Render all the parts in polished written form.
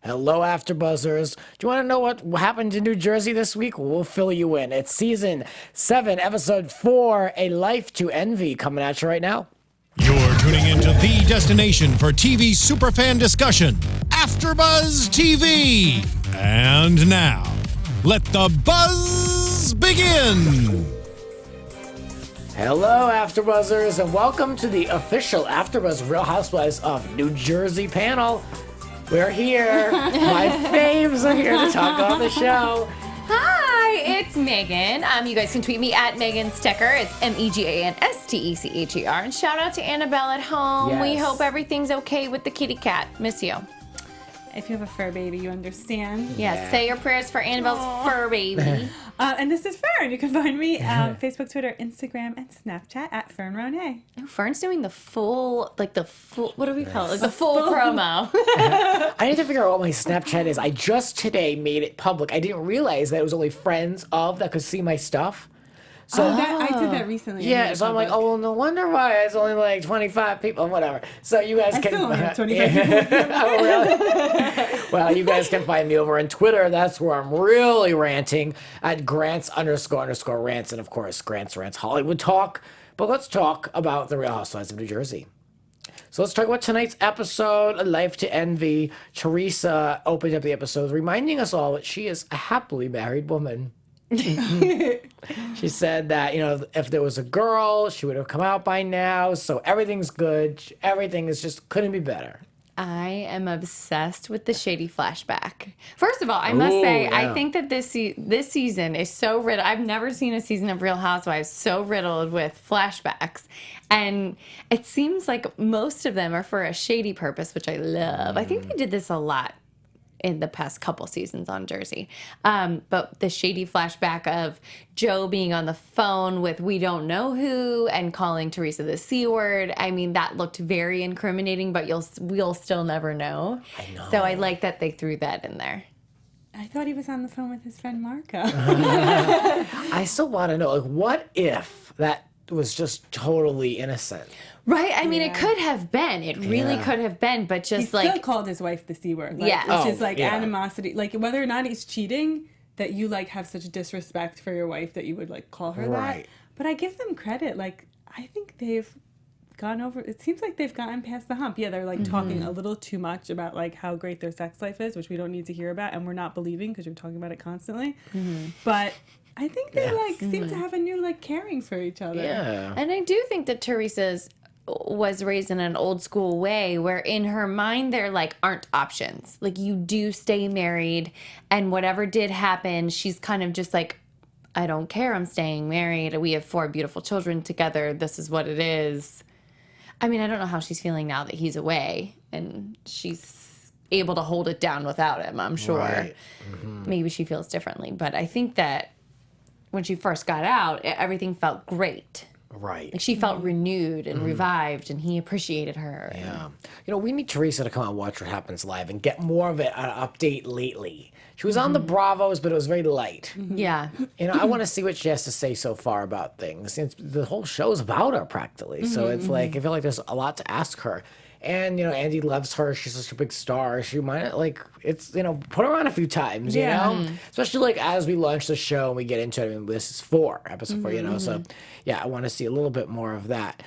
Hello, AfterBuzzers. Do you want to know what happened in New Jersey this week? We'll fill you in. It's Season 7, Episode 4, A Life to Envy, coming at you right now. You're tuning into the destination for TV superfan discussion, AfterBuzz TV. And now, let the buzz begin. Hello, AfterBuzzers, and welcome to the official AfterBuzz Real Housewives of New Jersey panel. We're here. My faves are here to talk on the show. Hi, it's Megan. You guys can tweet me at Megan Stecher. It's MEGANSTECHER. And shout out to Annabelle at home. Yes. We hope everything's okay with the kitty cat. Miss you. If you have a fur baby, you understand. Yes, Yeah. say your prayers for Annabelle's fur baby. And this is Fern. You can find me on Facebook, Twitter, Instagram, and Snapchat at Fern Ronay. Oh, Fern's doing the full, what do we call it? Like the full promo. I need to figure out what my Snapchat is. I just today made it public. I didn't realize that it was only friends of that could see my stuff. So I did that recently. yeah, so I'm like, oh, well, no wonder why it's only like 25 people, whatever. So you guys I can... still only have 25 people. Oh, really? Well, you guys can find me over on Twitter. That's where I'm really ranting at Grants__rants. And, of course, Grants Rants Hollywood Talk. But let's talk about the Real Housewives of New Jersey. So let's talk about tonight's episode, A Life to Envy. Teresa opened up the episode reminding us all that she is a happily married woman. She said that, if there was a girl, she would have come out by now. So everything's good. Everything is just couldn't be better. I am obsessed with the shady flashback. First of all, I must say, yeah. I think that this season is so riddled. I've never seen a season of Real Housewives so riddled with flashbacks. And it seems like most of them are for a shady purpose, which I love. I think they did this a lot in the past couple seasons on Jersey. But the shady flashback of Joe being on the phone with we don't know who and calling Teresa the C word, I mean, that looked very incriminating, but we'll still never know. I know. So I like that they threw that in there. I thought he was on the phone with his friend Marco. I still want to know, what if that was just totally innocent? Right? I mean, it could have been. It really Yeah. could have been, but He just still called his wife the C word. Yeah. Which is yeah. animosity. Like, whether or not he's cheating, that you, have such disrespect for your wife that you would, call her Right. that. But I give them credit. I think they've gone over... It seems like they've gotten past the hump. Yeah, they're, talking a little too much about, how great their sex life is, which we don't need to hear about, and we're not believing because you're talking about it constantly. But I think they, seem to have a new, caring for each other. Yeah. And I do think that Teresa's was raised in an old school way where in her mind there aren't options. You do stay married and whatever did happen, she's kind of just I don't care, I'm staying married. We have 4 beautiful children together. This is what it is. I mean, I don't know how she's feeling now that he's away and she's able to hold it down without him, I'm sure. Right. Maybe she feels differently, but I think that when she first got out, everything felt great. Right. She felt renewed and revived, and he appreciated her. Yeah. We need Teresa to come out and watch what happens live and get more of an update lately. She was on the Bravos, but it was very light. Yeah. I want to see what she has to say so far about things. The whole show's about her practically. So it's I feel like there's a lot to ask her. And, Andy loves her. She's such a big star. She might, put her on a few times, you know? Especially, as we launch the show and we get into it. I mean, this is episode 4, So, yeah, I want to see a little bit more of that.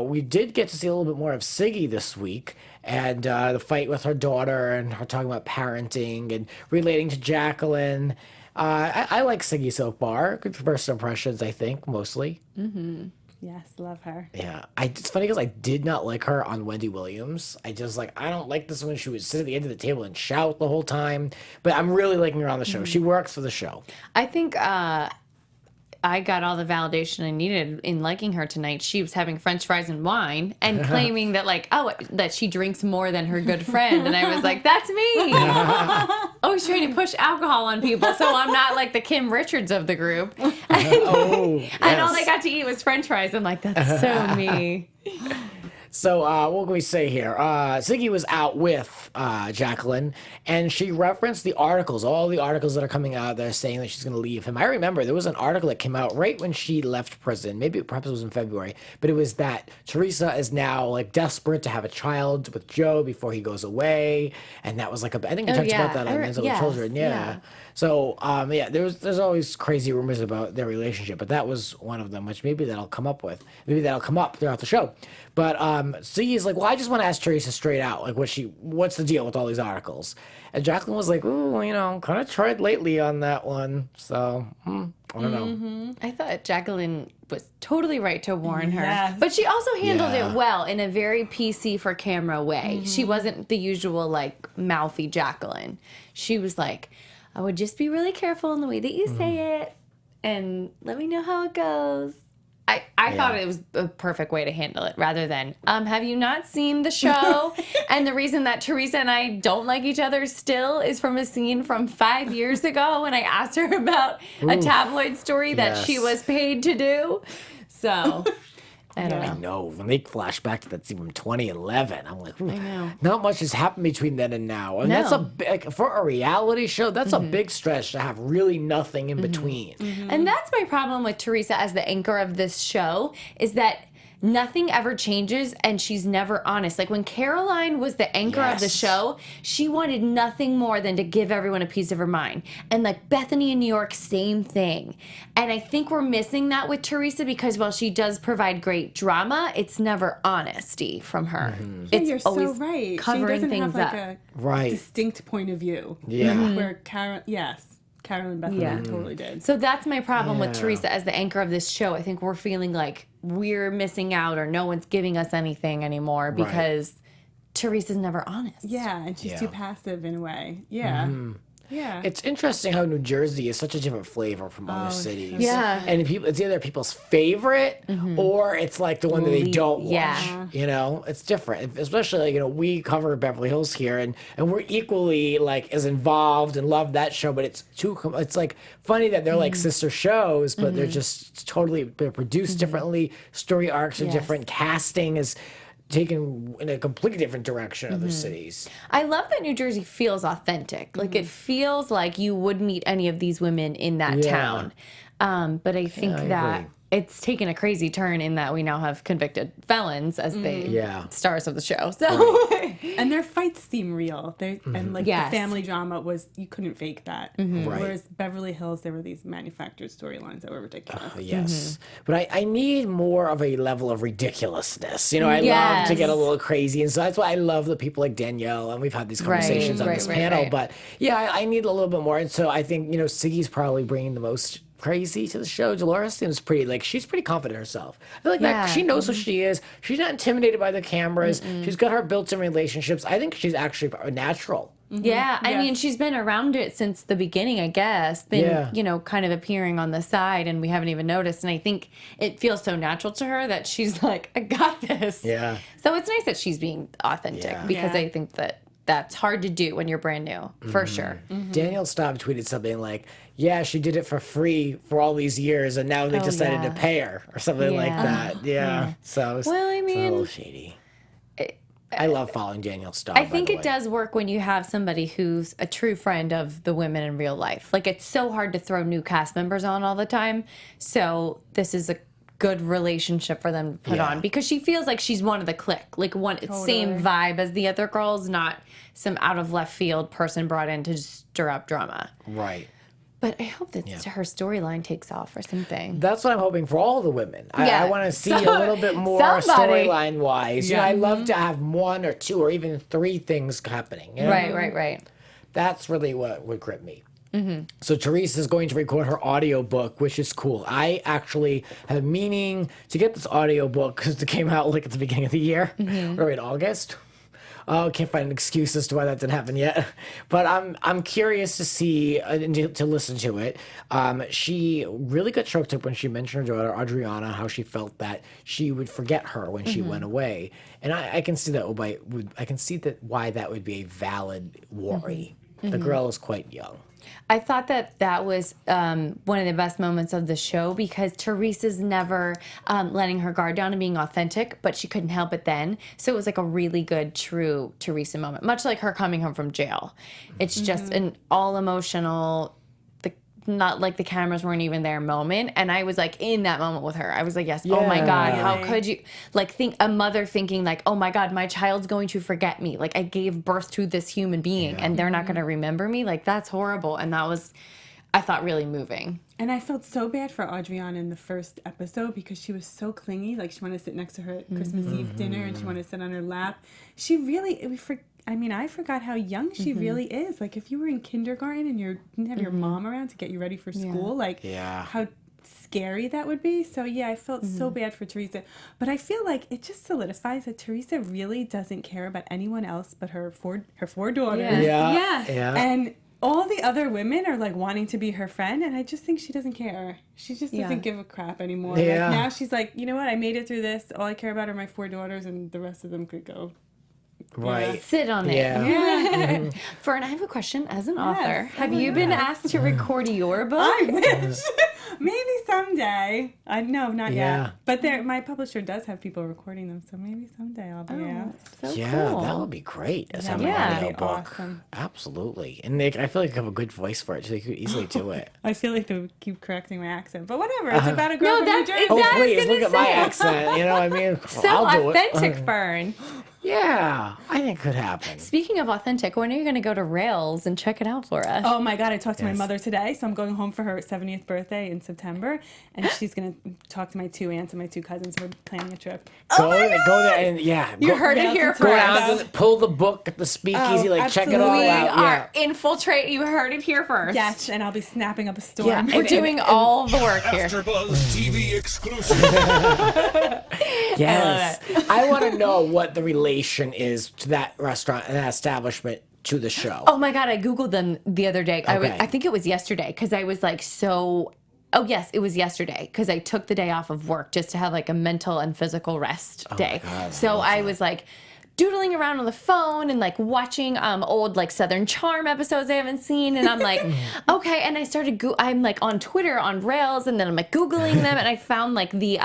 We did get to see a little bit more of Siggy this week. And the fight with her daughter and her talking about parenting and relating to Jacqueline. I like Siggy so far. Good first impressions, I think, mostly. Yes, love her. Yeah, it's funny because I did not like her on Wendy Williams. I just I don't like this when she would sit at the end of the table and shout the whole time. But I'm really liking her on the show. She works for the show. I think I got all the validation I needed in liking her tonight. She was having French fries and wine and claiming that that she drinks more than her good friend. And I was like, that's me. Always trying to push alcohol on people so I'm not like the Kim Richards of the group. And all they got to eat was French fries. I'm like, that's so me. So what can we say here? Siggy was out with Jacqueline, and she referenced the articles, all the articles that are coming out there saying that she's going to leave him. I remember there was an article that came out right when she left prison. Perhaps it was in February, but it was that Teresa is now like desperate to have a child with Joe before he goes away, and that was like I think we talked about that on Men's Little Children. Yeah. So there's always crazy rumors about their relationship, but that was one of them, which maybe that'll come up throughout the show. But Siggy's like, well, I just want to ask Teresa straight out, like what's the deal with all these articles? And Jacqueline was like, ooh, kind of tried lately on that one. So I don't know. I thought Jacqueline was totally right to warn her. Yes. But she also handled it well in a very PC for camera way. She wasn't the usual, like, mouthy Jacqueline. She was like, I would just be really careful in the way that you say it and let me know how it goes. I thought it was a perfect way to handle it rather than, have you not seen the show? And the reason that Teresa and I don't like each other still is from a scene from 5 years ago when I asked her about a tabloid story that she was paid to do. So, I don't know. I know. When they flash back to that scene from 2011, I'm like, I know. Not much has happened between then and now. And that's for a reality show, that's a big stretch to have really nothing in between. And that's my problem with Teresa as the anchor of this show is that nothing ever changes and she's never honest. Like when Caroline was the anchor of the show, she wanted nothing more than to give everyone a piece of her mind. And like Bethany in New York, same thing. And I think we're missing that with Teresa because while she does provide great drama, it's never honesty from her. It's You're always so right. covering she doesn't things have like up. a distinct point of view. Yeah. Where Carol and Bethany totally did. So that's my problem with Teresa as the anchor of this show. I think we're feeling like we're missing out or no one's giving us anything anymore because Teresa's never honest. Yeah, and she's too passive in a way. Yeah. Yeah. It's interesting how New Jersey is such a different flavor from other cities. Yeah. And it's either people's favorite or it's like the one that they don't watch. Yeah. It's different. Especially like, we cover Beverly Hills here and we're equally like as involved and love that show, but it's like funny that they're like sister shows, but they're just they're produced differently. Story arcs are different. Casting is taken in a completely different direction other cities. I love that New Jersey feels authentic. Like it feels like you would meet any of these women in that town. But I think that agree. it's taken a crazy turn in that we now have convicted felons as the stars of the show. So And their fights seem real. And like the family drama was, you couldn't fake that. Right. Whereas Beverly Hills, there were these manufactured storylines that were ridiculous. Yes. But I need more of a level of ridiculousness. I love to get a little crazy. And so that's why I love the people like Danielle. And we've had these conversations on this panel. But I need a little bit more. And so I think, Siggy's probably bringing the most crazy to the show. Dolores seems she's pretty confident in herself. I feel like that she knows who she is. She's not intimidated by the cameras. She's got her built-in relationships. I think she's actually a natural. Yeah, I mean, she's been around it since the beginning, I guess. Been, kind of appearing on the side, and we haven't even noticed. And I think it feels so natural to her that she's like, I got this. Yeah. So it's nice that she's being authentic because I think that's hard to do when you're brand new, for sure. Danielle Staub tweeted something like, she did it for free for all these years, and now they decided to pay her, or something like that. Yeah. So it's a little shady. I love following Danielle Staub. I think it does work when you have somebody who's a true friend of the women in real life. Like, it's so hard to throw new cast members on all the time. So this is a good relationship for them to put on because she feels like she's one of the clique, like same vibe as the other girls, not some out of left field person brought in to stir up drama. Right. But I hope that her storyline takes off or something. That's what I'm hoping for all the women. I want to see a little bit more storyline wise. I love to have one or two or even three things happening. Right. That's really what would grip me. So Teresa's going to record her audiobook, which is cool. I actually have meaning to get this audiobook because it came out like at the beginning of the year. What are we in August? Oh, can't find an excuse as to why that didn't happen yet. But I'm curious to see and to listen to it. She really got choked up when she mentioned her daughter Adriana, how she felt that she would forget her when she went away, and I can see that why that would be a valid worry. The girl is quite young. I thought that was one of the best moments of the show because Teresa's never letting her guard down and being authentic, but she couldn't help it then. So it was like a really good, true Teresa moment, much like her coming home from jail. It's just an all emotional, not like the cameras weren't even there moment. And I was like in that moment with her. I was like, yes, oh my God, how could you? Like think a mother thinking like, oh my God, my child's going to forget me. Like I gave birth to this human being and they're not going to remember me. Like that's horrible. And that was, I thought, really moving. And I felt so bad for Adriana in the first episode because she was so clingy. Like she wanted to sit next to her at Christmas Eve dinner and she wanted to sit on her lap. She really, I forgot how young she really is. Like, if you were in kindergarten and you didn't have your mom around to get you ready for school, like, how scary that would be. So, yeah, I felt so bad for Teresa. But I feel like it just solidifies that Teresa really doesn't care about anyone else but her four daughters. Yeah. And all the other women are, like, wanting to be her friend, and I just think she doesn't care. She just doesn't give a crap anymore. Yeah. Like, now she's like, you know what? I made it through this. All I care about are my 4 daughters, and the rest of them could go. Right. Sit on it. Yeah. Fern, I have a question as an author. Have you been asked to record your book? I wish. Maybe someday. No, not Yeah. yet. But my publisher does have people recording them, so maybe someday I'll be asked. So Yeah, cool. that would be great as an Yeah. audio That'd be book. awesome. Absolutely. And I feel like you have a good voice for it, so you could easily do it. I feel like they would keep correcting my accent, but whatever. It's about a girl No, from New that's Jersey. Oh, exactly- I was please, gonna look at my say. accent. You know what I mean? So I'll do authentic, it. Fern. Yeah, I think it could happen. Speaking of authentic, when are you going to go to Rails and check it out for us? Oh my God, I talked to my mother today, so I'm going home for her 70th birthday in September, and she's going to talk to my 2 aunts and my 2 cousins. We're planning a trip. Go there and You heard it here Go down first. to pull the book at the speakeasy, check it all absolutely. We out. are infiltrate. You heard it here first. Yes, and I'll be snapping up a storm. Yeah, We're doing all the work here. AfterBuzz TV exclusive. Yes. I want to know what the relation is to that restaurant and that establishment to the show. Oh my God, I Googled them the other day. Okay. I think it was yesterday because I was like so. Oh, yes, it was yesterday because I took the day off of work just to have like a mental and physical rest day. So I was like doodling around on the phone and like watching old like Southern Charm episodes I haven't seen, and I'm like, okay. And I started I'm like on Twitter on Rails, and then I'm like Googling them, and I found like the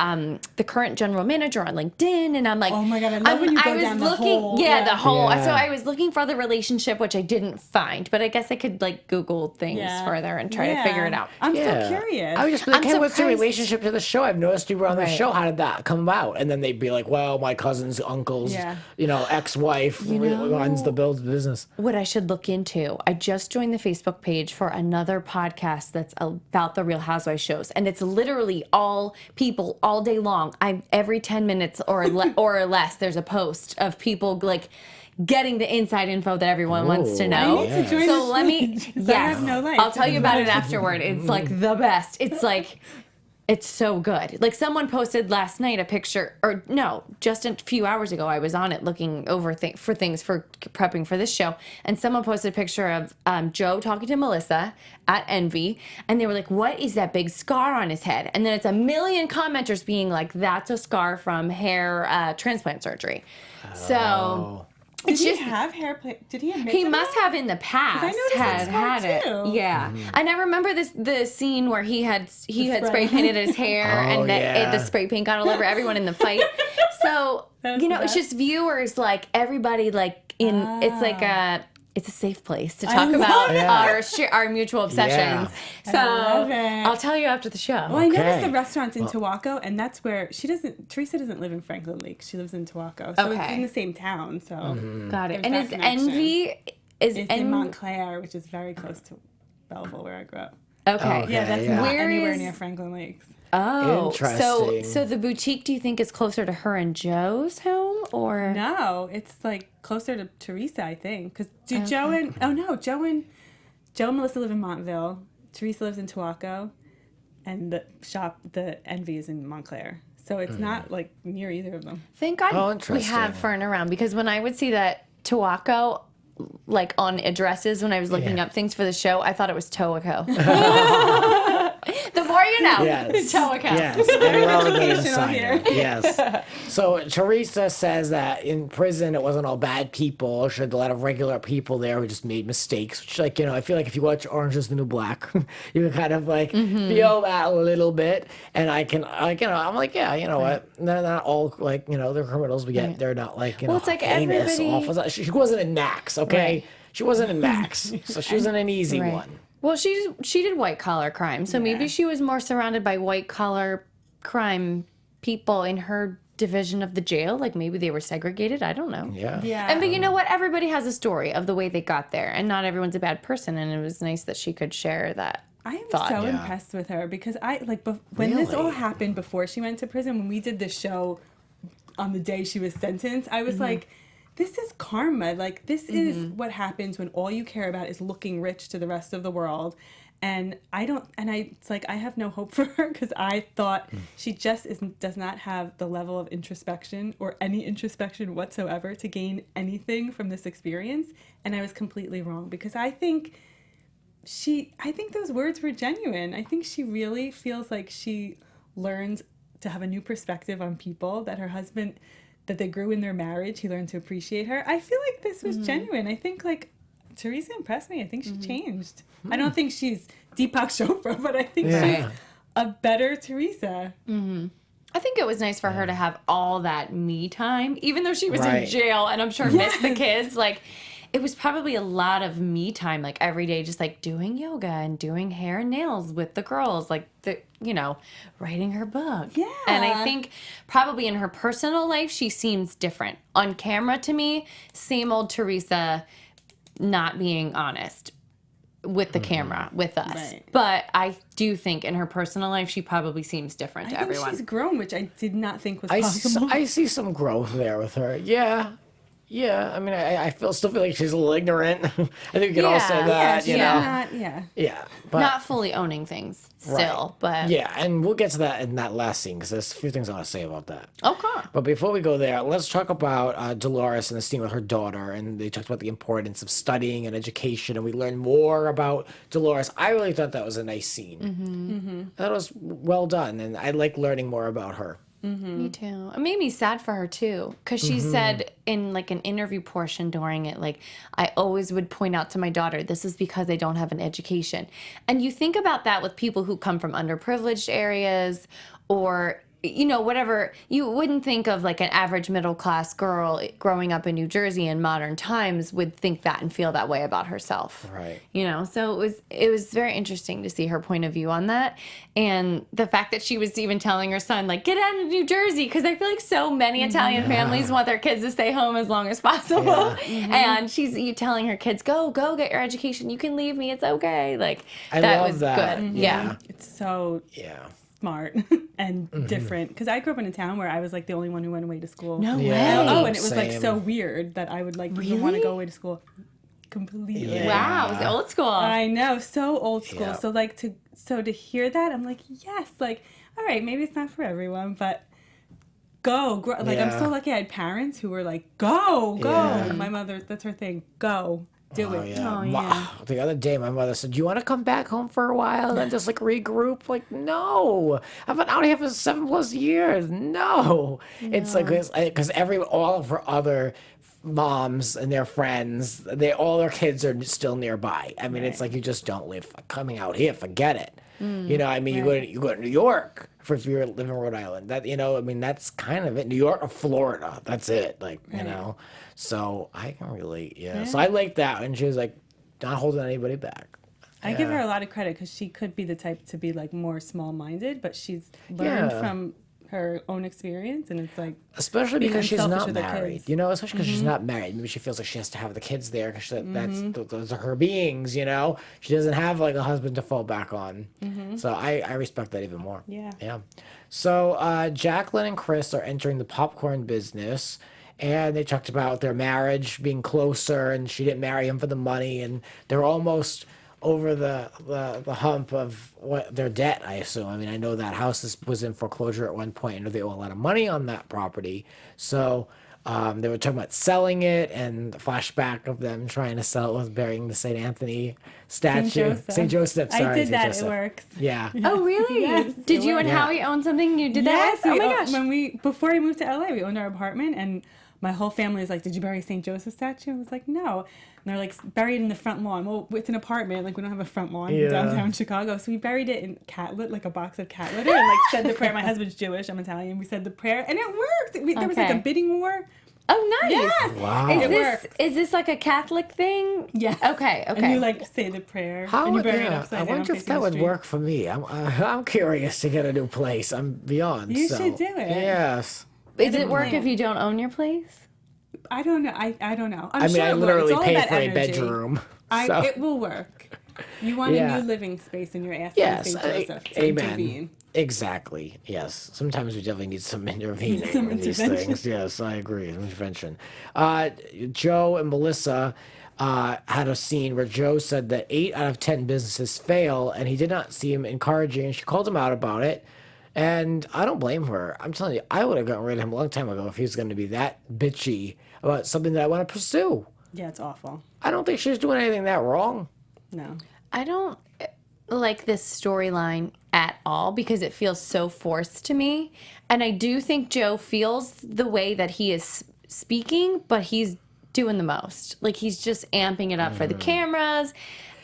current general manager on LinkedIn, and I'm like, Oh my God, I love when you go down the hole. the whole. Yeah. So I was looking for the relationship, which I didn't find, but I guess I could like Google things further and try to figure it out. I'm so curious. I would just be like, I'm hey, what's the surprised- relationship to the show? I've noticed you were on the Right. show. How did that come about? And then they'd be like, well, my cousin's uncle's, ex-wife runs the business. What I should look into. I just joined the Facebook page for another podcast that's about the Real Housewives shows, and it's literally all people all day long. Every 10 minutes or less, there's a post of people like getting the inside info that everyone wants to know. I need to join So this let me. page, 'cause Yes, I have no life. I'll tell you about it afterward. It's like the best. It's like. It's so good. Like someone posted last night a picture, or no, just a few hours ago, I was on it looking over for things for prepping for this show, and someone posted a picture of Joe talking to Melissa at Envy, and they were like, "What is that big scar on his head?" And then it's a million commenters being like, "That's a scar from hair transplant surgery." So. Did he have hair? Did he admit He to must that? have in the past I noticed that had scar, it. too. Yeah, and I remember the scene where he had spray painted his hair, and the spray paint got all over everyone in the fight. So That's it's the best. just viewers like everybody like in it's like it's a safe place to I talk love about our mutual obsessions. Yeah. So love it. I'll tell you after the show. Well, I noticed Okay. the restaurant's in Tawaco, and that's where Teresa doesn't live in Franklin Lakes. She lives in Tawaco. So it's Okay. in the same town. So Got it. there's And that is connection. Envy it's in Montclair, which is very close to Belleville, where I grew up. okay? Okay. Yeah, that's yeah. not Where anywhere is- near Franklin Lakes. Oh, Interesting. so the boutique, do you think is closer to her and Joe's home, or No, it's like closer to Teresa, I think. Because Joe and Melissa live in Montville. Teresa lives in Tawaco, and the Envy is in Montclair. So it's not like near either of them. Thank God Oh, we interesting. have Fern around, because when I would see that Tawaco, like on addresses when I was looking Yeah. up things for the show, I thought it was Towaco. The more you know. Yes. Joe account. Yes. I love the Educational insider. here. Yes. So Teresa says that in prison it wasn't all bad people. She had a lot of regular people there who just made mistakes. Which, like, I feel like if you watch Orange Is the New Black, you can kind of like feel that a little bit. And I'm like, yeah, you know what? They're not all like, they're criminals. We get they're not like, Well, it's like heinous, everybody- awful. She wasn't in Max, okay? Right. She wasn't in Max, so she wasn't an easy Right. one. Well, she did white collar crime, so maybe she was more surrounded by white collar crime people in her division of the jail. Like maybe they were segregated. I don't know. Yeah. Yeah. But you know what? Everybody has a story of the way they got there, and not everyone's a bad person. And it was nice that she could share that. I am thought. so Yeah. impressed with her because when this all Really? happened before she went to prison, when we did the show on the day she was sentenced, I was like, this is karma. Like, this is what happens when all you care about is looking rich to the rest of the world. And it's like, I have no hope for her because I thought she just does not have the level of introspection or any introspection whatsoever to gain anything from this experience. And I was completely wrong because I think those words were genuine. I think she really feels like she learned to have a new perspective on people, that her husband, that they grew in their marriage. He learned to appreciate her. I feel like this was genuine. I think like Teresa impressed me. I think she changed. I don't think she's Deepak Chopra, but I think she's a better Teresa. I think it was nice for her to have all that me time, even though she was in Right. jail and I'm sure missed the kids. Like, it was probably a lot of me time, like every day, just like doing yoga and doing hair and nails with the girls, like writing her book. Yeah. And I think probably in her personal life, she seems different. On camera, to me, same old Teresa, not being honest with the camera with us. Right. But I do think in her personal life, she probably seems different I to think everyone. she's grown, which I did not think was I possible. see some growth there with her. Yeah. Yeah. I mean, I still feel like she's a little ignorant. I think we can all say Yeah. that, she's you know. not, yeah. Yeah. But Not fully owning things still, but yeah, and we'll get to that in that last scene because there's a few things I want to say about that. okay. But before we go there, let's talk about Dolores and the scene with her daughter. And they talked about the importance of studying and education, and we learned more about Dolores. I really thought that was a nice scene. That was well done, and I like learning more about her. Me too. It made me sad for her too, because she said in like an interview portion during it, like, I always would point out to my daughter, this is because they don't have an education. And you think about that with people who come from underprivileged areas or whatever. You wouldn't think of like an average middle class girl growing up in New Jersey in modern times would think that and feel that way about herself. Right. So it was very interesting to see her point of view on that. And the fact that she was even telling her son, like, get out of New Jersey, because I feel like so many Italian families want their kids to stay home as long as possible. And she's telling her kids, go get your education. You can leave me. It's okay. Like, I that love was that. good. Yeah. It's so Yeah. smart and different because I grew up in a town where I was like the only one who went away to school. No Yeah. way. Oh, and it was like Same. so weird that I would like even want to go away to school. Completely. Yeah. Wow. It was old school. I know, so old school. Yeah. So like to hear that, I'm like, yes, like, all right, maybe it's not for everyone, but grow. Like, I'm Yeah. so lucky I had parents who were like, go. Yeah. My mother, that's her thing. Go. Do Oh, it. yeah. Oh, yeah. The other day, my mother said, do you want to come back home for a while and then just like regroup? Like, no. I've been out here for 7+ years. No. It's like, because all of her other moms and their friends, all their kids are still nearby. I mean, it's like you just don't live coming out here. Forget it. I mean, you go to New York if you live in Rhode Island. That I mean, that's kind of it. New York or Florida. That's it. Like So I can relate. Yeah. So I like that, and she was like not holding anybody back. I give her a lot of credit because she could be the type to be like more small-minded, but she's learned from her own experience, and it's like Especially being because she's unselfish not with her married, kids. Especially because she's not married. Maybe she feels like she has to have the kids there because those are her beings, She doesn't have like a husband to fall back on. So I respect that even more. Yeah. Yeah. So Jacqueline and Chris are entering the popcorn business. And they talked about their marriage being closer, and she didn't marry him for the money, and they're almost over the hump of their debt, I assume. I mean, I know that house was in foreclosure at one point, and they owe a lot of money on that property. So They were talking about selling it, and the flashback of them trying to sell it was burying the St. Anthony statue. St. Joseph, sorry. I did St. that. Joseph. It works. Yeah. Oh, really? Yes, Did it you and works. Howie own something you did Yes, that with? Oh my gosh. When before we moved to LA, we owned our apartment, and my whole family was like, "Did you bury St. Joseph statue?" I was like, "No." And they're like, "Buried in the front lawn." Well, it's an apartment, like we don't have a front lawn in downtown Chicago, so we buried it in like a box of cat litter, and like said the prayer. My husband's Jewish, I'm Italian. We said the prayer, and it worked. There was like a Okay. bidding war. Oh, nice. Yes. Wow. Is this like a Catholic thing? Yes. Okay. And you like say the prayer, How and you would, bury it yeah, upside I down wonder if facing that the would street. work for me. I'm curious to get a new place. I'm beyond. You so, should do it. Yes. Does it work plan. if you don't own your place? I don't know. I don't know. I mean, I literally paid for a energy. bedroom. So. It will work. You want Yeah. a new living space, and you're asking Yes. St. Joseph to Amen. intervene. Exactly. Yes. Sometimes we definitely need some intervening Some in these intervention. things. Yes, I agree. Intervention. Joe and Melissa had a scene where Joe said that 8 out of 10 businesses fail, and he did not seem encouraging, and she called him out about it. And I don't blame her. I'm telling you, I would have gotten rid of him a long time ago if he was going to be that bitchy about something that I want to pursue. Yeah, it's awful. I don't think she's doing anything that wrong. No. I don't like this storyline at all because it feels so forced to me. And I do think Joe feels the way that he is speaking, but he's doing the most. Like he's just amping it up for the cameras.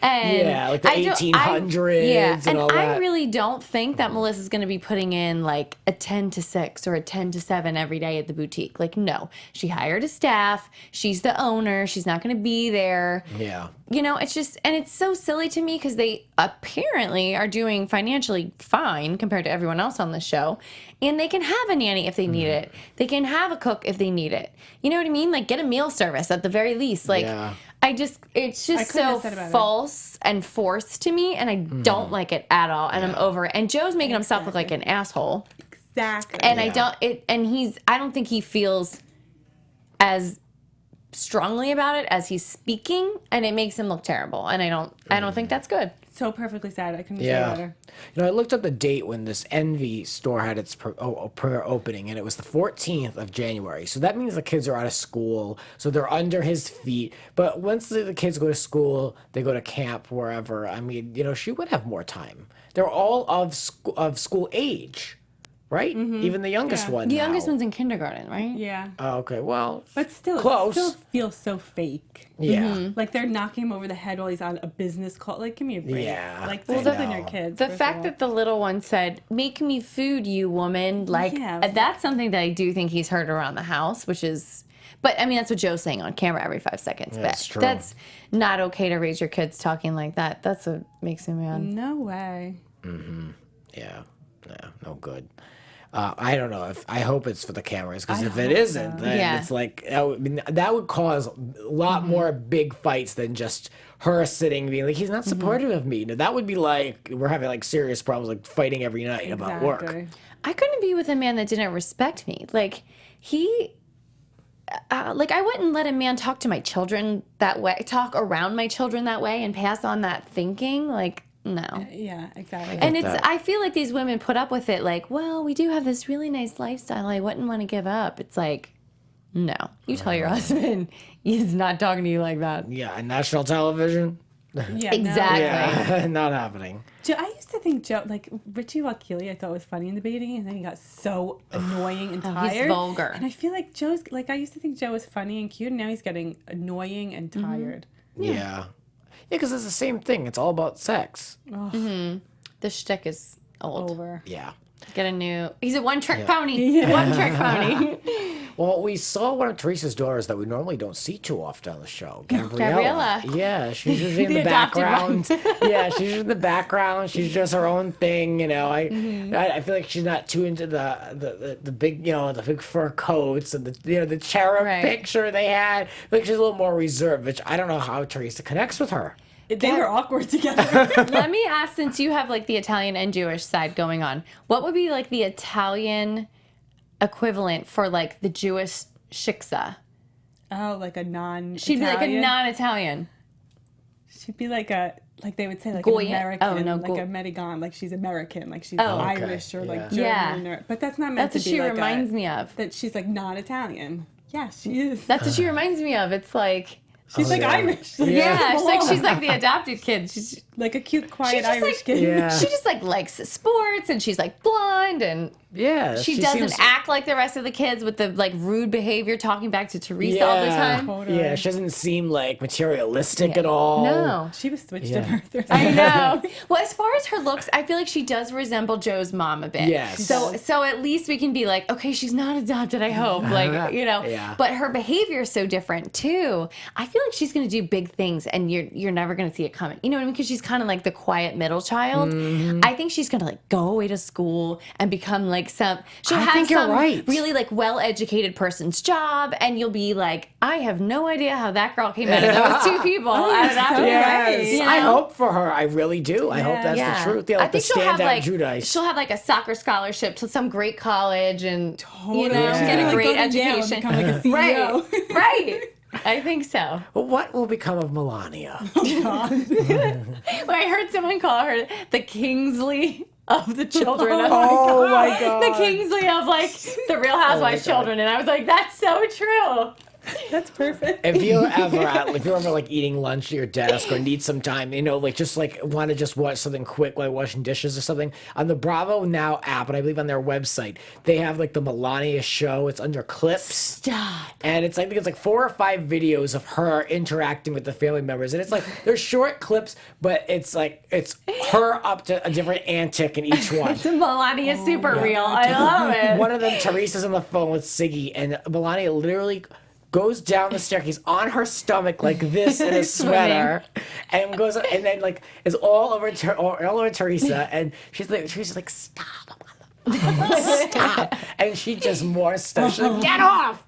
And Yeah, like the I don't- 1800s yeah, and all I that. really don't think that Melissa's going to be putting in like a 10 to 6 or a 10 to 7 every day at the boutique. Like, no, she hired a staff. She's the owner. She's not going to be there. Yeah. You know, it's just, and it's so silly to me because they apparently are doing financially fine compared to everyone else on the show. And they can have a nanny if they need it. They can have a cook if they need it. You know what I mean? Like, get a meal service at the very least. Like, Yeah. it's just couldn't so have said about it. false and forced to me. And I don't like it at all. And I'm over it. And Joe's making himself look like an asshole. Exactly. And Yeah. I don't think he feels as strongly about it as he's speaking, and it makes him look terrible. And I don't think that's good. So perfectly sad. I couldn't say Yeah. better. You know, I looked up the date when this Envy store had its prayer opening, and it was the 14th of January. So that means the kids are out of school, so they're under his feet. But once the kids go to school, they go to camp, wherever. I mean, you know, she would have more time. They're all of school age, right? Even the youngest Yeah. one. The youngest now. one's in kindergarten, right? Yeah. Oh, okay, well, But still, close. it still feels so fake. Yeah. Like they're knocking him over the head while he's on a business call. Like, give me a break. Yeah, Like, I discipline your know. kids. The first of fact all. that the little one said, "Make me food, you woman," like Yeah. that's something that I do think he's heard around the house, which is, but I mean that's what Joe's saying on camera every 5 seconds. That's but true. that's not okay to raise your kids talking like that. That's what makes me mad. No way. Yeah, no good. I don't know if I hope it's for the cameras, because I if it hope isn't, so. then Yeah. it's like that would cause a lot more big fights than just her sitting being like, he's not supportive of me. Now, that would be like we're having like serious problems, like fighting every night about work. Exactly. I couldn't be with a man that didn't respect me. Like he, like I wouldn't let a man talk to my children that way, talk around my children that way, and pass on that thinking. Like no. Yeah, exactly. And it's, that. I feel like these women put up with it like, well, we do have this really nice lifestyle I wouldn't want to give up. It's like, no. You tell your husband he's not talking to you like that. Yeah, and national television. yeah, Exactly. Yeah, not happening. Joe, I used to think Joe, like Richie Wakili, I thought was funny in the beginning, and then he got so annoying and tired. he's vulgar. And I feel like Joe's, like I used to think Joe was funny and cute, and now he's getting annoying and tired. Yeah, because it's the same thing. It's all about sex. The shtick is old. Over. Yeah. Get a new, he's a one-trick pony. One-trick pony. Well, we saw one of Teresa's daughters that we normally don't see too often on the show, Gabriella. Gabriella. Yeah, she's usually in The the adopted background. Yeah, she's in the background. She's just her own thing, you know. I feel like she's not too into the big, you know, the big fur coats and the cherub Right. picture they had. Like she's a little more reserved, which I don't know how Teresa connects with her. They were awkward together. Let me ask, since you have like the Italian and Jewish side going on, what would be like the Italian equivalent for like the Jewish shiksa? Oh, like a non. She'd be like a non-Italian. She'd be like a, like they would say, like Goya. an American, Oh, no, like a Medigan, like she's American, like she's Oh, Irish or okay, like yeah. German. Yeah. Or, but that's not meant That's to what be she like reminds me of. that she's like not Italian. Yeah, she is. That's what she reminds me of. It's like, She's like Irish. Like, yeah, she's like the adopted kid. She's like a cute, quiet Irish like, kid. Yeah. She just like likes sports, and she's like blonde, and Yeah. she doesn't act like the rest of the kids with the like rude behavior, talking back to Teresa all the time. Totally. Yeah, she doesn't seem like materialistic at all. No. She was switched Yeah. at birth. I know. Well, as far as her looks, I feel like she does resemble Joe's mom a bit. Yes. So at least we can be like, okay, she's not adopted, I hope. Like, you know. Yeah. But her behavior is so different too. I feel like she's gonna do big things and you're never gonna see it coming. You know what I mean? Because she's kind of like the quiet middle child. Mm-hmm. I think she's gonna like go away to school and become like she'll I have think you're some right. really like well-educated person's job, and you'll be like, I have no idea how that girl came out of those two people. out of that so Yes. right. You know? I hope for her. I really do. I hope that's the truth. Yeah, I like the think she'll have standout like Giudice. she'll have like a soccer scholarship to some great college, and you know, Yeah. get a Like, great go to Yale and education. become like a CEO. Right, right. I think so. But what will become of Melania? When I heard someone call her the Kingsley of the children. Oh my God. The Kingsley of like the Real Housewives children, and I was like, that's so true. That's perfect. If you're ever like eating lunch at your desk or need some time, you know, like just like want to just watch something quick, like washing dishes or something, on the Bravo Now app, and I believe on their website, they have like the Melania show. It's under clips. Stop. And it's, I think it's like 4 or 5 videos of her interacting with the family members. And it's like, they're short clips, but it's like, it's her up to a different antic in each one. It's Melania super real. I love it. One of them, Teresa's on the phone with Siggy, and Melania literally goes down the staircase on her stomach like this in a sweater, and goes and then like is all over Teresa, and Teresa's like, stop. Stop. And she just more stuff. She's like, get off.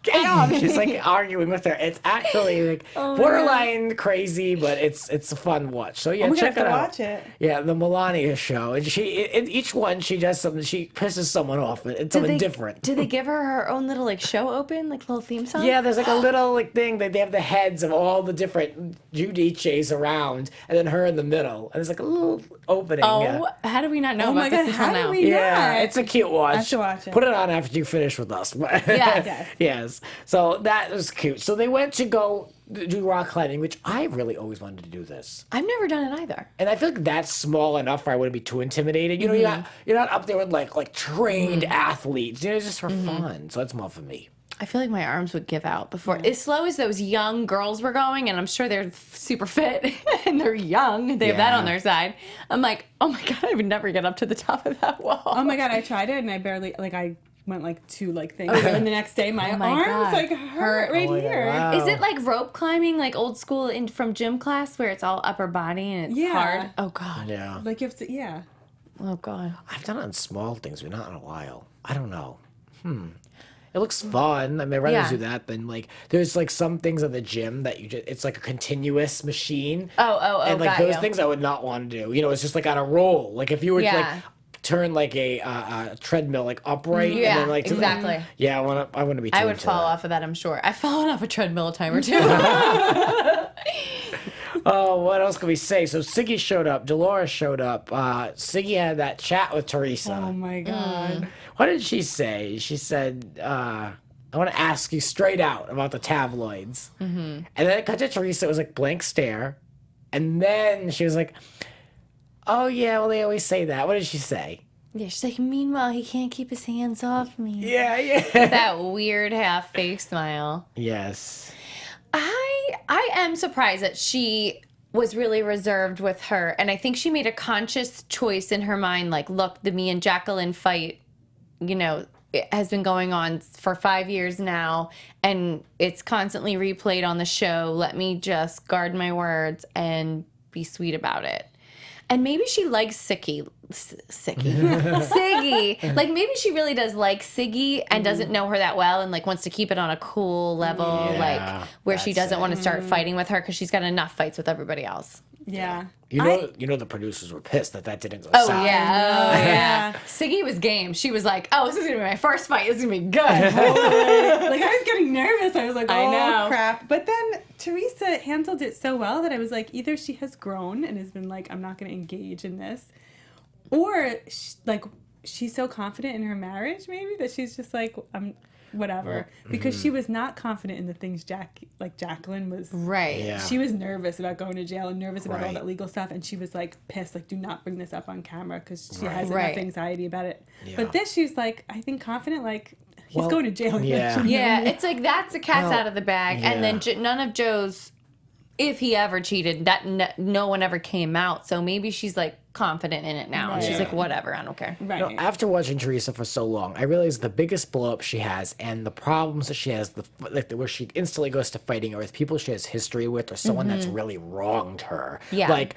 She's like arguing with her. It's actually like borderline crazy, but it's a fun watch. So yeah, We're gonna check have it to out. watch it. Yeah, the Melania show. And in each one she does something, she pisses someone off. It's something different. Do they give her own little like show open, like little theme song? Yeah, there's like a little like thing that they have the heads of all the different Giudices around, and then her in the middle, and there's like a little opening. Oh, yeah. how do we not know Oh about my this God, until how now? do we Yeah, not? it's a cute watch. I have to watch it. Put it on after you finish with us. Yes. Yes. So that was cute. So they went to go do rock climbing, which I really always wanted to do this. I've never done it either. And I feel like that's small enough where I wouldn't be too intimidated. You know, you're not up there with like trained athletes. You know, it's just for fun. So that's more for me. I feel like my arms would give out before. As slow as those young girls were going, and I'm sure they're super fit and they're young. They have that Yeah. on their side. I'm like, oh my God, I would never get up to the top of that wall. Oh my God, I tried it and I barely, like, I went like 2 like things. And the next day my, my arms God. like hurt right my God, here. wow. Is it like rope climbing, like old school from gym class where it's all upper body and it's Yeah. hard? Oh God. Yeah. Like you have to, yeah. Oh God. I've done it on small things, but not in a while. I don't know. It looks fun. I mean, I'd rather Yeah. do that than like, there's like some things at the gym that it's like a continuous machine. Oh, And like got those you. things I would not want to do. You know, it's just like on a roll. Like if you were to Yeah. like turn like a treadmill like upright Yeah, and then like exactly. Yeah, I wouldn't be too I would into fall that. off of that, I'm sure. I've fallen off a treadmill a time or two. Oh, what else can we say? So Siggy showed up, Dolores showed up. Siggy had that chat with Teresa. Oh my God. What did she say? She said, I want to ask you straight out about the tabloids. And then it cut to Teresa. It was like blank stare. And then she was like, oh, yeah, well, they always say that. What did she say? Yeah, she's like, meanwhile, he can't keep his hands off me. Yeah. That weird half fake smile. Yes. I am surprised that she was really reserved with her. And I think she made a conscious choice in her mind, like, look, the me and Jacqueline fight, you know, it has been going on for 5 years now, and it's constantly replayed on the show. Let me just guard my words and be sweet about it. And maybe she likes Siggy. Like, maybe she really does like Siggy and doesn't know her that well and, like, wants to keep it on a cool level, Yeah, like, where she that's doesn't it. want to start fighting with her because she's got enough fights with everybody else. Yeah. You know, the producers were pissed that didn't go Oh, south. yeah. Siggy was game. She was like, oh, this is going to be my first fight. This is going to be good. Like I was getting nervous. I was like, oh I know. crap. But then Teresa handled it so well that I was like, either she has grown and has been like, I'm not going to engage in this, or she's so confident in her marriage, maybe that she's just like, whatever, because she was not confident in the things Jacqueline was. Right. Yeah. She was nervous about going to jail and nervous about all Right. that legal stuff, and she was like pissed, like, do not bring this up on camera, because she Right. has Right. enough anxiety about it. Yeah. But this, she's like, I think confident, like, he's Well, going to jail. yeah. Yeah, it's like that's the cat's Well, out of the bag, yeah. and then none of Joe's, if he ever cheated, that no one ever came out. So maybe she's like confident in it now. Right. She's Yeah. like, whatever, I don't care. Right. You know, after watching Teresa for so long, I realized the biggest blow up she has and the problems that she has, where she instantly goes to fighting it with people she has history with or someone that's really wronged her. Yeah. Like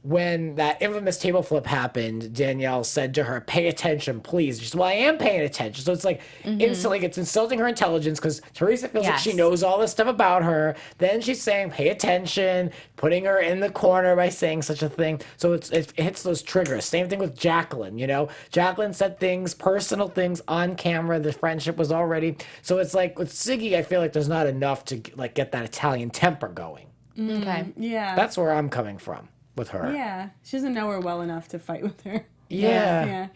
when that infamous table flip happened, Danielle said to her, "Pay attention, please." She said, "Well, I am paying attention." So it's like instantly, it's insulting her intelligence because Teresa feels like she Yes. knows all this stuff about her. Then she's saying, "Pay attention," putting her in the corner by saying such a thing. So it hits those triggers. Same thing with Jacqueline. You know, Jacqueline said things, personal things on camera. The friendship was already. So it's like with Siggy, I feel like there's not enough to like get that Italian temper going. Okay. Yeah. That's where I'm coming from with her. Yeah. She doesn't know her well enough to fight with her. Yeah.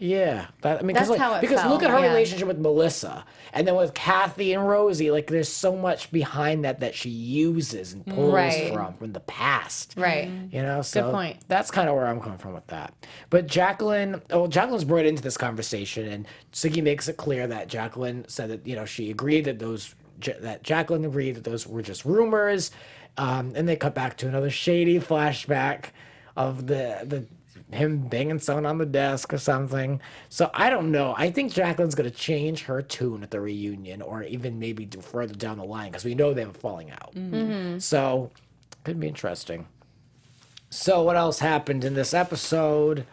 That, I mean, That's how it because look felt, at her yeah. relationship with Melissa, and then with Kathy and Rosie. Like, there's so much behind that she uses and pulls Right. from the past. Right. You know, so point. that's kind of where I'm coming from with that. But Jacqueline's brought into this conversation, and Siggy makes it clear that Jacqueline said that she agreed that Jacqueline agreed that those were just rumors, and they cut back to another shady flashback of the him banging someone on the desk or something. So I don't know. I think Jacqueline's going to change her tune at the reunion, or even maybe do further down the line, because we know they have a falling out. So could be interesting. So what else happened in this episode?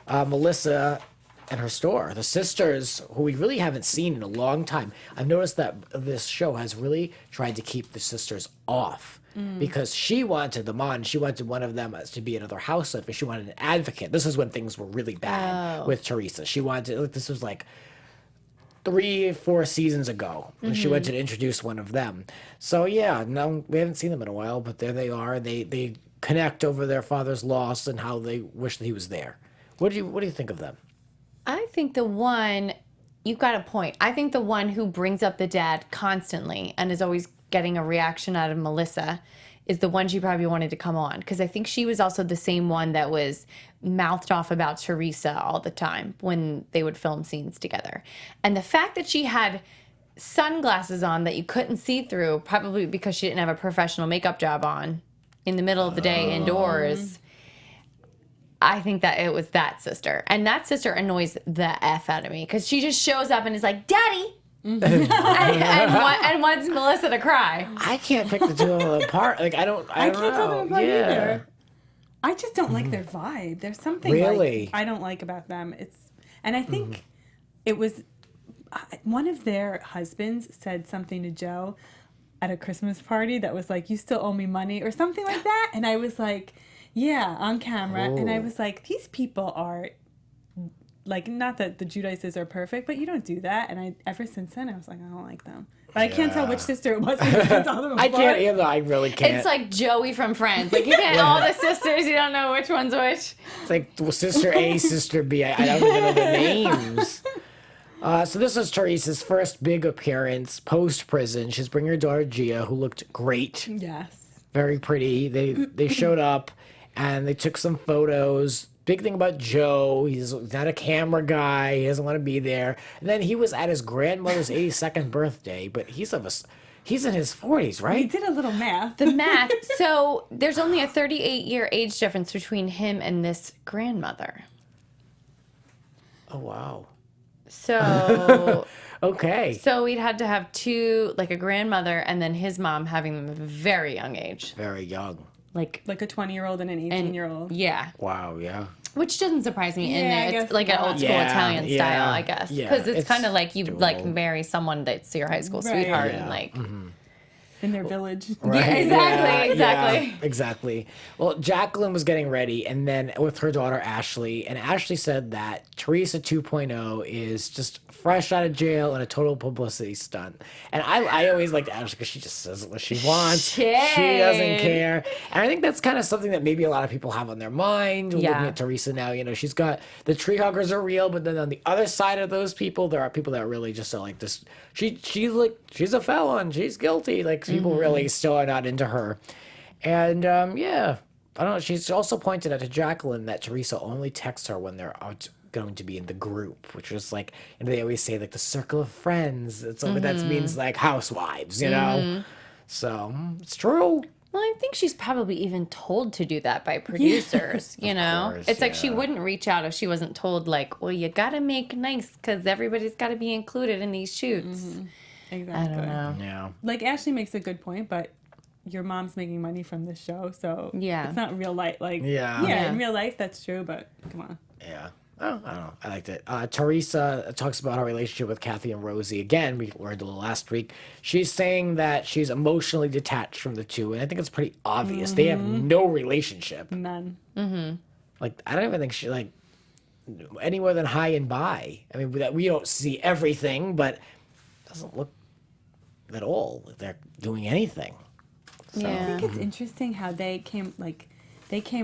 Melissa and her store, the sisters, who we really haven't seen in a long time. I've noticed that this show has really tried to keep the sisters off. Because she wanted them on. She wanted one of them to be another housewife, and she wanted an advocate. This is when things were really bad with Teresa. She wanted, this was like 3-4 seasons ago when she wanted to introduce one of them. So yeah, no, we haven't seen them in a while, but there they are. They connect over their father's loss and how they wish that he was there. What do you think of them? I think you've got a point. I think the one who brings up the dad constantly and is always getting a reaction out of Melissa is the one she probably wanted to come on. Because I think she was also the same one that was mouthed off about Teresa all the time when they would film scenes together. And the fact that she had sunglasses on that you couldn't see through, probably because she didn't have a professional makeup job on in the middle of the day indoors, I think that it was that sister. And that sister annoys the F out of me because she just shows up and is like, "Daddy!" and wants Melissa to cry. I can't pick the two of them apart. Like I don't I can't tell them know. apart Yeah. either. I just don't like their vibe. There's something Really? like I don't like about them. And I think it was one of their husbands said something to Joe at a Christmas party that was like, "You still owe me money," or something like that. And I was like, yeah, on camera. And I was like, these people are like, not that the Giudices are perfect, but you don't do that. And ever since then, I was like, I don't like them. But I can't tell which sister it was. I can't tell them I apart. can't either. I really can't. It's like Joey from Friends. Like, you can't, all the sisters, you don't know which one's which. It's like sister A, sister B. I don't even know their names. So this was Teresa's first big appearance post-prison. She's bringing her daughter Gia, who looked great, Yes. very pretty. They showed up, and they took some photos. Big thing about Joe, he's not a camera guy. He doesn't want to be there. And then he was at his grandmother's 82nd birthday, but he's in his 40s, He right? did a little math. The math. So there's only a 38-year age difference between him and this grandmother. Oh, wow. So Okay. so we'd had to have two, like a grandmother and then his mom having them at a very young age. Very young. Like, Like a 20-year-old and an 18-year-old. yeah. Wow, yeah. Which doesn't surprise me in Yeah, I there. It's guess like an not. old school Yeah, Italian yeah, style, I guess. yeah, Because it's it's kind of like you like doable. marry someone that's your high school Right. sweetheart Yeah. and like. in their village. Right? Exactly. Exactly. Well, Jacqueline was getting ready, and then with her daughter Ashley, and Ashley said that Teresa 2.0 is just fresh out of jail and a total publicity stunt. And I always liked Ashley because she just says what she wants. She doesn't care. And I think that's kind of something that maybe a lot of people have on their mind. Looking at Teresa now, she's got the tree huggers are real, but then on the other side of those people, there are people that really just are like this. She's a felon. She's guilty. Like people really still are not into her. And I don't know. She's also pointed out to Jacqueline that Teresa only texts her when they're out going to be in the group, which is like, they always say like the circle of friends. It's that means like housewives, So it's true. Well, I think she's probably even told to do that by producers, course, It's like she wouldn't reach out if she wasn't told, like, well, you got to make nice because everybody's got to be included in these shoots. Exactly. I don't know. Yeah. Like Ashley makes a good point, but your mom's making money from this show, so it's not real life. Like, in real life that's true, but come on. Yeah. Oh, I don't know. I liked it. Teresa talks about her relationship with Kathy and Rosie. Again, we learned a little last week. She's saying that she's emotionally detached from the two, and I think it's pretty obvious. They have no relationship. None. Like, I don't even think she, like, any more than hi and bye. I mean, we don't see everything, but it doesn't look at all like they're doing anything. So. I think it's interesting how they came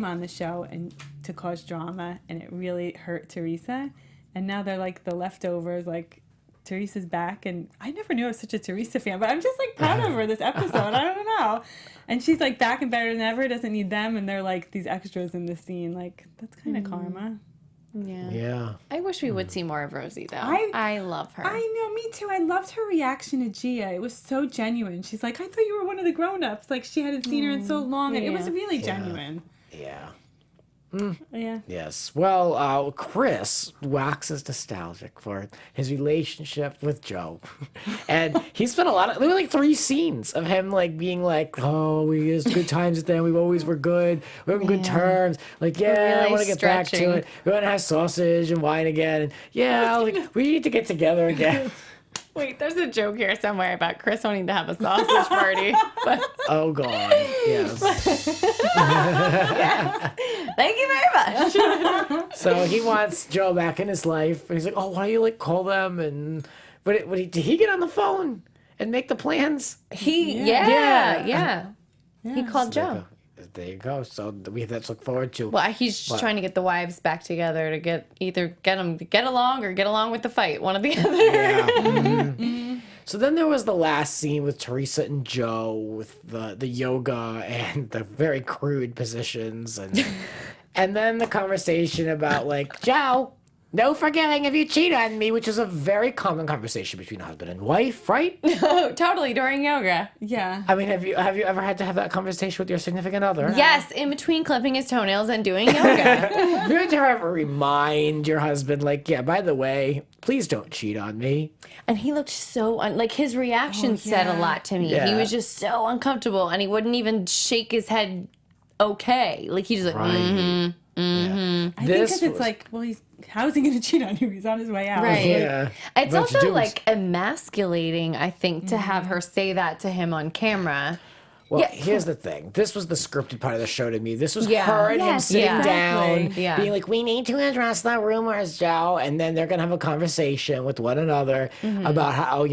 on the show and to cause drama, and it really hurt Teresa. And now they're like the leftovers. Like Teresa's back, and I never knew I was such a Teresa fan, but I'm just like proud of her this episode. I don't know. And she's like back and better than ever. Doesn't need them, and they're like these extras in the scene. Like that's kind of karma. Yeah. I wish we would see more of Rosie, though. I love her. I know, me too. I loved her reaction to Gia. It was so genuine. She's like, I thought you were one of the grown-ups. Like, she hadn't seen her in so long, and it was really genuine. Yeah. Yeah. Yes. Well, Chris waxes nostalgic for his relationship with Joe. And he spent there were like 3 scenes of him like being like, oh, we had good times with them. We always were good. We're on good terms. Like, I want to get back to it. We want to have sausage and wine again. And like, we need to get together again. Wait, there's a joke here somewhere about Chris wanting to have a sausage party. But... Oh, God. Yes. Thank you very much. So he wants Joe back in his life. And he's like, oh, why don't you like call them? And did he get on the phone and make the plans? Yeah. He called Joe. There you go. So we have that to look forward to. Well, he's just trying to get the wives back together to get them to get along or get along with the fight, one or the other. Yeah. So then there was the last scene with Teresa and Joe with the yoga and the very crude positions and then the conversation about like, Joe, no forgiving if you cheat on me, which is a very common conversation between husband and wife, right? Oh, totally, during yoga. Yeah. I mean, have you ever had to have that conversation with your significant other? Yes, in between clipping his toenails and doing yoga. Have you had to ever remind your husband, like, yeah, by the way, please don't cheat on me? And he looked so, like, his reaction said a lot to me. Yeah. He was just so uncomfortable, and he wouldn't even shake his head okay. Like, he just like, Right. I think because it's like, well, how is he going to cheat on you? He's on his way out. Right. Yeah. It's But also, Joe's- like, emasculating, I think, to have her say that to him on camera. Well, Yeah. here's the thing. This was the scripted part of the show to me. This was Yeah. her and him Yes, sitting exactly. down, Yeah. being like, we need to address the rumors, Joe. And then they're going to have a conversation with one another about how,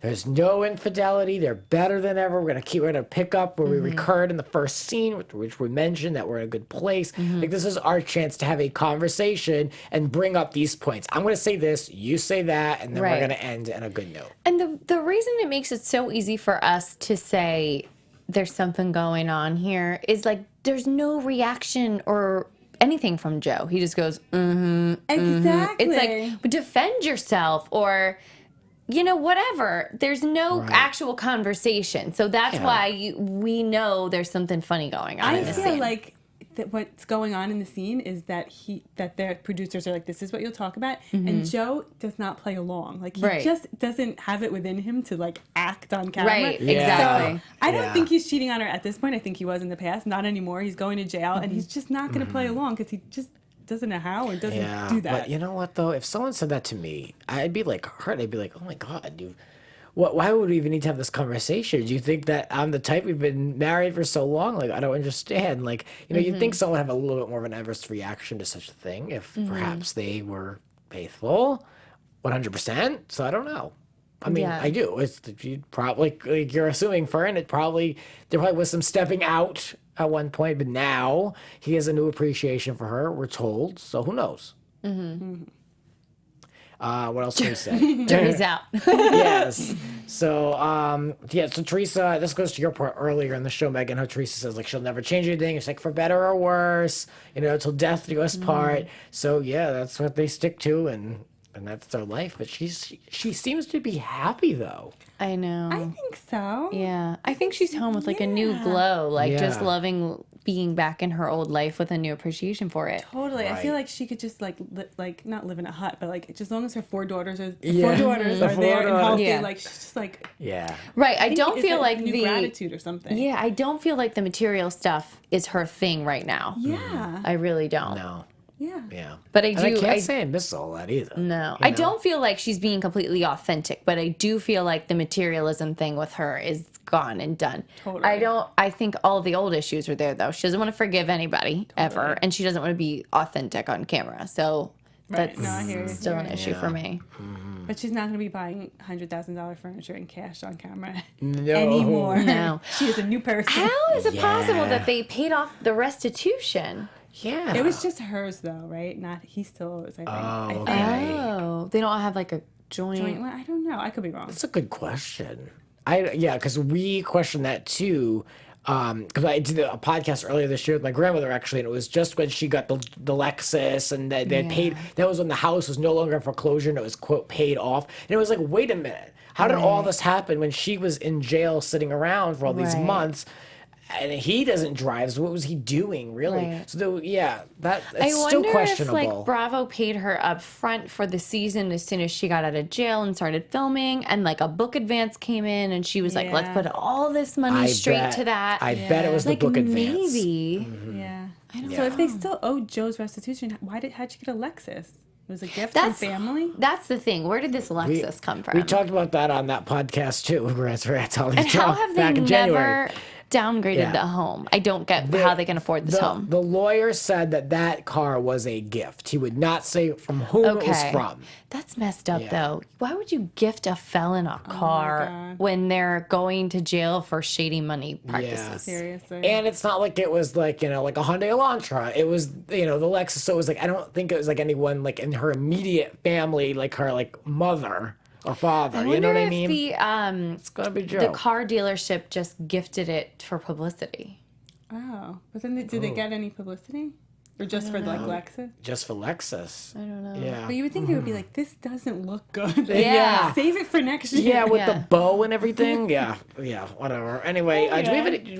there's no infidelity. They're better than ever. We're going to pick up where we recurred in the first scene, which we mentioned that we're in a good place. Like, this is our chance to have a conversation and bring up these points. I'm going to say this, you say that, and then we're Right. going to end on a good note. And the reason it makes it so easy for us to say there's something going on here is like there's no reaction or anything from Joe. He just goes, Exactly. It's like, defend yourself or, whatever. There's no actual conversation. So that's why we know there's something funny going on I in the feel scene. like that what's going on in the scene is that their producers are like, this is what you'll talk about, and Joe does not play along. Like he just doesn't have it within him to like act on camera. Right, Yeah. exactly. I don't think he's cheating on her at this point. I think he was in the past. Not anymore. He's going to jail, and he's just not going to play along because he just doesn't know how or doesn't do that. But you know what, though? If someone said that to me, I'd be like hurt. I'd be like, oh my God, why would we even need to have this conversation? Do you think that I'm the type, we've been married for so long? Like, I don't understand. Like, you'd think someone would have a little bit more of an adverse reaction to such a thing if perhaps they were faithful 100%. So I don't know. I mean, Yeah. I do. It's you probably, like you're assuming Fern, there probably was some stepping out at one point, but now he has a new appreciation for her, we're told. So who knows? What else can we say? Jury's out. Yes. So, so Teresa, this goes to your part earlier in the show, Megan, how Teresa says, like, she'll never change anything. It's like, for better or worse, till death do us part. So, yeah, that's what they stick to, and that's their life. But she seems to be happy, though. I know. I think so. Yeah. I think she's home with like a new glow, like just Yeah. loving being back in her old life with a new appreciation for it. Totally. I feel Right. like she could just like not live in a hut, but like just as long as her four daughters are Yeah. four daughters The are four there and daughters. healthy, Yeah. like she's just like Yeah. Right. I think don't it's feel like new the gratitude or something. Yeah, I don't feel like the material stuff is her thing right now. Yeah. I really don't. No. Yeah. Yeah. But I And do. I can't say I miss all that either. No, you I know? don't feel like she's being completely authentic, but I do feel like the materialism thing with her is gone and done. Totally. I think all of the old issues are there though. She doesn't want to forgive anybody ever, and she doesn't want to be authentic on camera. So Right. that's No, I hear you. still You're an right. issue for me. But she's not going to be buying $100,000 furniture in cash on camera No. anymore. No. She is a new person. How is it possible Yeah. that they paid off the restitution? Yeah. It was just hers though, right? Not he still owes. I think. I think. okay. Oh, they don't have like a joint. Joint one? I don't know. I could be wrong. That's a good question. Because we questioned that too. Because I did a podcast earlier this year with my grandmother actually, and it was just when she got the Lexus, and they had paid. That was when the house was no longer in foreclosure, and it was quote paid off. And it was like, wait a minute, how did all this happen when she was in jail sitting around for all these Right. months? And he doesn't drive, so what was he doing, really? Right. So, that I it's still wonder if questionable. like Bravo paid her up front for the season as soon as she got out of jail and started filming, and like a book advance came in, and she was like, "Let's Yeah. put all this money straight bet- to that." I bet it was like the book advance. maybe. Yeah. I don't So know. if they still owe Joe's restitution, how'd she get a Lexus? It was a gift That's from family. That's the thing. Where did this Lexus come from? We talked about that on that podcast too. and how have they back in January. never downgraded Yeah. the home? I don't get how they can afford this home. The lawyer said that car was a gift. He would not say from whom it was Okay. from. That's messed up, Yeah. though. Why would you gift a felon a car God. when they're going to jail for shady money practices? Seriously. And it's not like it was like, like a Hyundai Elantra. It was, the Lexus. So it was like, I don't think it was like anyone like in her immediate family, like her like mother or father. I You wonder know what I if mean? the It's going to be Joe. the car dealership just gifted it for publicity. Oh, but then did they get any publicity, or just for like Lexus? Just for Lexus. I don't know. Yeah. But you would think they would be like, this doesn't look good. Yeah. Save it for next year. Yeah, with Yeah. the bow and everything. Yeah, whatever. Anyway, do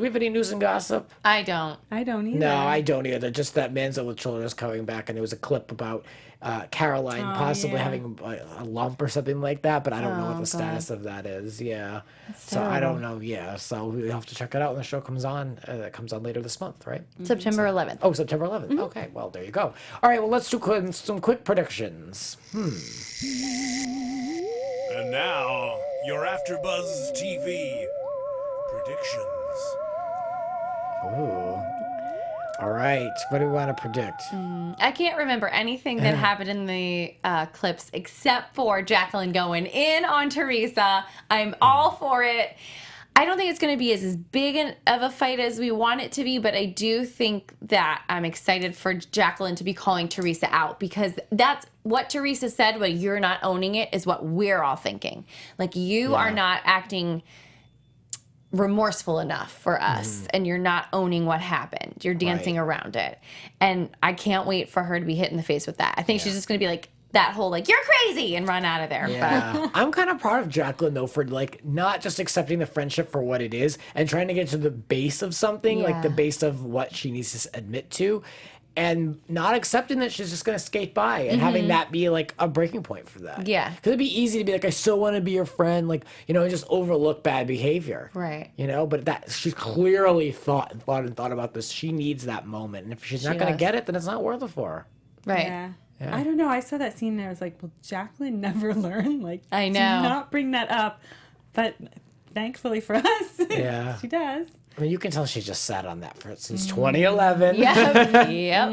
we have any news and gossip? I don't. I don't either. No, I don't either. Just that Manzo with children is coming back, and there was a clip about Caroline possibly yeah. having a lump or something like that, but I don't know what Oh, the God. status of that is. Yeah, so I don't know. Yeah, so we have to check it out when the show comes on. It comes on later this month, right? September 11th. Oh, September 11th. Okay, well there you go. All right, well let's do some quick predictions. And now, your AfterBuzz TV predictions. Ooh. All right, what do we want to predict? I can't remember anything that happened in the clips except for Jacqueline going in on Teresa. I'm all for it. I don't think it's going to be as big of a fight as we want it to be, but I do think that I'm excited for Jacqueline to be calling Teresa out, because that's what Teresa said, but you're not owning it, is what we're all thinking. Like, you are not acting remorseful enough for us, and you're not owning what happened. You're dancing around it. And I can't wait for her to be hit in the face with that. I think she's just going to be like, that whole like, you're crazy, and run out of there. Yeah. I'm kind of proud of Jacqueline though for like not just accepting the friendship for what it is and trying to get to the base of something, like the Yeah. base of what she needs to admit to, and not accepting that she's just gonna skate by and having that be like a breaking point for that. Yeah. Because it'd be easy to be like, I so want to be your friend, like, and just overlook bad behavior. Right. But that she's clearly thought about this. She needs that moment. And if she's not gonna does. get it, then it's not worth it for her. Right. Yeah. Yeah. I don't know. I saw that scene and I was like, will Jacqueline never learn? Like, I do know. not bring that up But thankfully for us, Yeah. she does. I mean, you can tell she just sat on that since 2011. Yep. Yeah.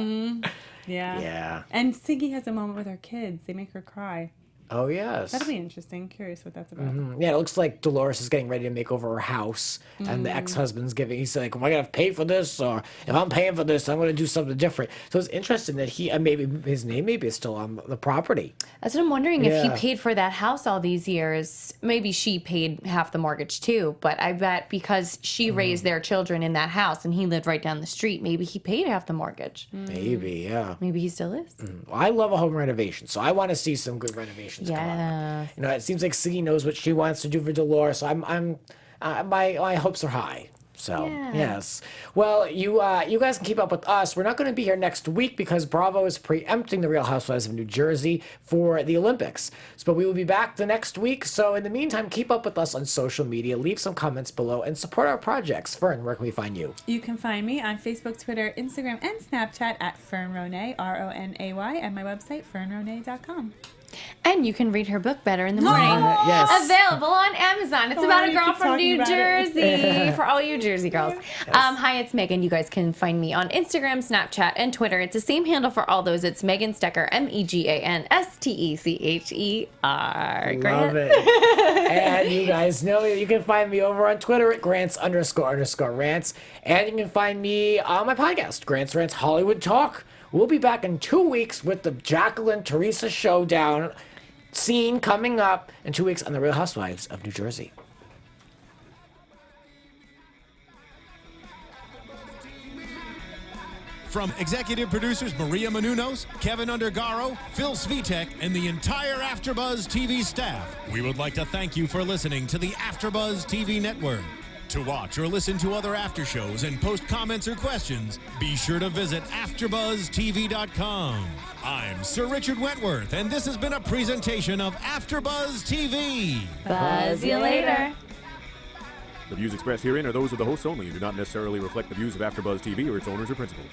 Yeah. And Siggy has a moment with her kids. They make her cry. Oh, yes. That'll be interesting. Curious what that's about. Yeah, it looks like Dolores is getting ready to make over her house, and the ex-husband's he's like, am I going to pay for this? Or if I'm paying for this, I'm going to do something different. So it's interesting that maybe his name is still on the property. That's what I'm wondering. If he Yeah. paid for that house all these years, maybe she paid half the mortgage too. But I bet because she raised their children in that house and he lived right down the street, maybe he paid half the mortgage. Maybe, yeah. Maybe he still is. Well, I love a home renovation, so I want to see some good renovations come up. Yeah. You know, it seems like Siggy knows what she wants to do for Dolores, so my hopes are high. So Yeah. yes, well, you guys can keep up with us. We're not going to be here next week because Bravo is preempting the Real Housewives of New Jersey for the Olympics. But we will be back the next week. So in the meantime, keep up with us on social media. Leave some comments below and support our projects. Fern, where can we find you? You can find me on Facebook, Twitter, Instagram, and Snapchat at Fern Ronay, Ronay, and my website, fernronay.com. And you can read her book Better in the Morning. Yes. Available on Amazon. It's about a you girl keep from talking New about it. Jersey for all you Jersey girls. Hi, it's Megan. You guys can find me on Instagram, Snapchat, and Twitter. It's the same handle for all those. It's Megan Stecher, MEGANSTECHER. Love it. And you guys know that you can find me over on Twitter at Grants__Rants. And you can find me on my podcast, Grants Rants Hollywood Talk. We'll be back in 2 weeks with the Jacqueline Teresa showdown scene coming up in 2 weeks on the Real Housewives of New Jersey. From executive producers Maria Menounos, Kevin Undergaro, Phil Svitek, and the entire AfterBuzz TV staff, we would like to thank you for listening to the AfterBuzz TV network. To watch or listen to other after shows and post comments or questions, be sure to visit AfterBuzzTV.com. I'm Sir Richard Wentworth, and this has been a presentation of AfterBuzz TV. Buzz you later. The views expressed herein are those of the hosts only and do not necessarily reflect the views of AfterBuzz TV or its owners or principals.